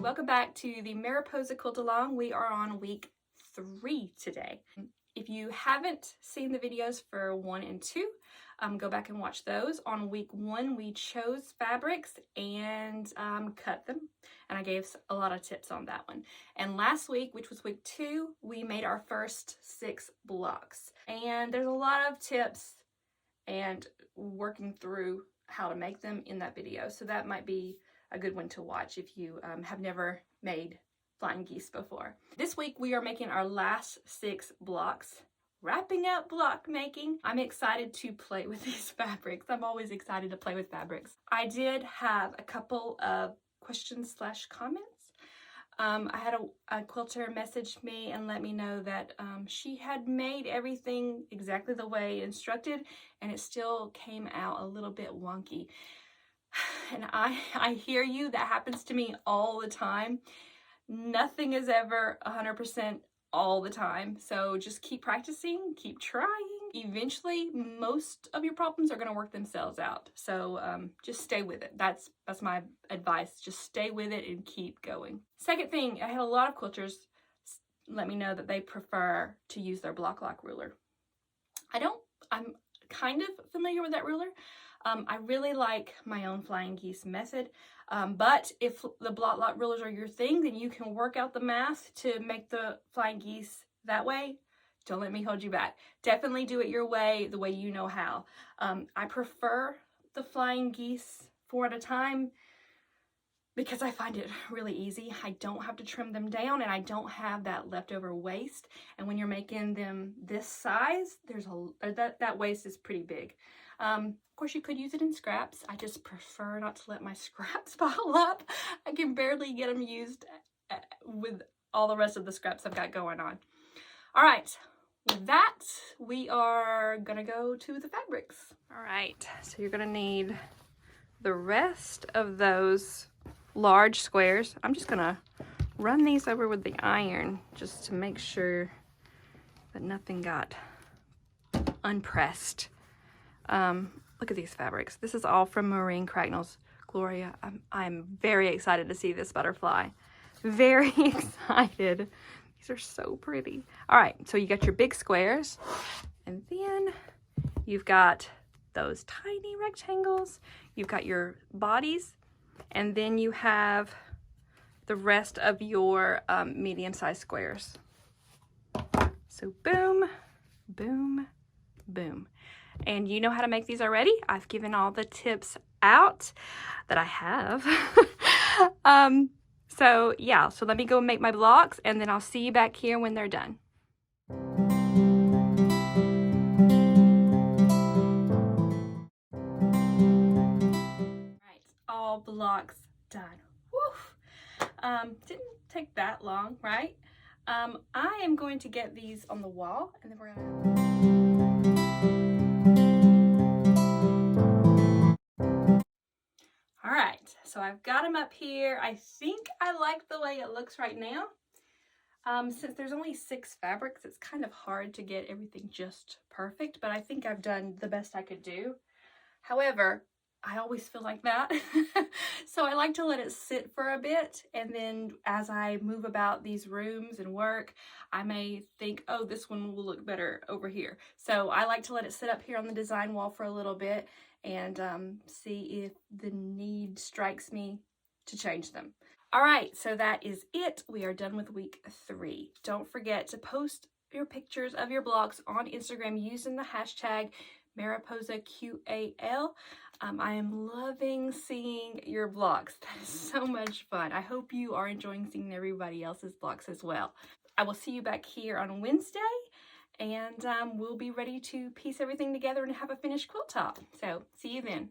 Welcome back to the Mariposa Quilt Along. We are on week 3 today. If you haven't seen the videos for 1 and 2, go back and watch those. On week 1, we chose fabrics and cut them, and I gave a lot of tips on that one. And last week, which was week 2, we made our first 6 blocks. And there's a lot of tips and working through how to make them in that video, so that might be a good one to watch if you have never made flying geese before. This week we are making our last 6 blocks, wrapping up block making. I'm excited to play with these fabrics. I'm always excited to play with fabrics. I did have a couple of questions / comments. I had a quilter message me and let me know that she had made everything exactly the way instructed, and it still came out a little bit wonky. And I hear you, that happens to me all the time. Nothing is ever 100% all the time. So just keep practicing, keep trying. Eventually, most of your problems are going to work themselves out. So just stay with it. That's my advice. Just stay with it and keep going. Second thing, I had a lot of quilters let me know that they prefer to use their block lock ruler. I'm kind of familiar with that ruler. I really like my own flying geese method, but if the block lock rulers are your thing, then you can work out the math to make the flying geese that way. Don't let me hold you back. Definitely do it your way, the way you know how. I prefer the flying geese 4 at a time because I find it really easy. I don't have to trim them down, and I don't have that leftover waste. And when you're making them this size, that waste is pretty big. Of course, you could use it in scraps. I just prefer not to let my scraps pile up. I can barely get them used with all the rest of the scraps I've got going on. All right, with that, we are gonna go to the fabrics. All right, so you're gonna need the rest of those large squares. I'm just gonna run these over with the iron just to make sure that nothing got unpressed. Look at these fabrics. This is all from Marine Cracknell's Gloria. I'm very excited to see this butterfly. Very excited. These are so pretty. All right, so you got your big squares, and then you've got those tiny rectangles. You've got your bodies, and then you have the rest of your medium-sized squares. So boom, boom, boom. And you know how to make these already. I've given all the tips out that I have. So yeah, so let me go make my blocks, and then I'll see you back here when they're done. All right, all blocks done. Woo! Didn't take that long, right? I am going to get these on the wall, and then we're gonna... All right, so I've got them up here. I think I like the way it looks right now. Since there's only 6 fabrics, it's kind of hard to get everything just perfect, but I think I've done the best I could do. However, I always feel like that. So I like to let it sit for a bit, and then as I move about these rooms and work, I may think, oh, this one will look better over here. So I like to let it sit up here on the design wall for a little bit and see if the need strikes me to change them. All right, so that is it. We are done with week 3. Don't forget to post your pictures of your blocks on Instagram using the hashtag Mariposa QAL. I am loving seeing your blocks. That is so much fun. I hope you are enjoying seeing everybody else's blocks as well. I will see you back here on Wednesday, and we'll be ready to piece everything together and have a finished quilt top. So see you then.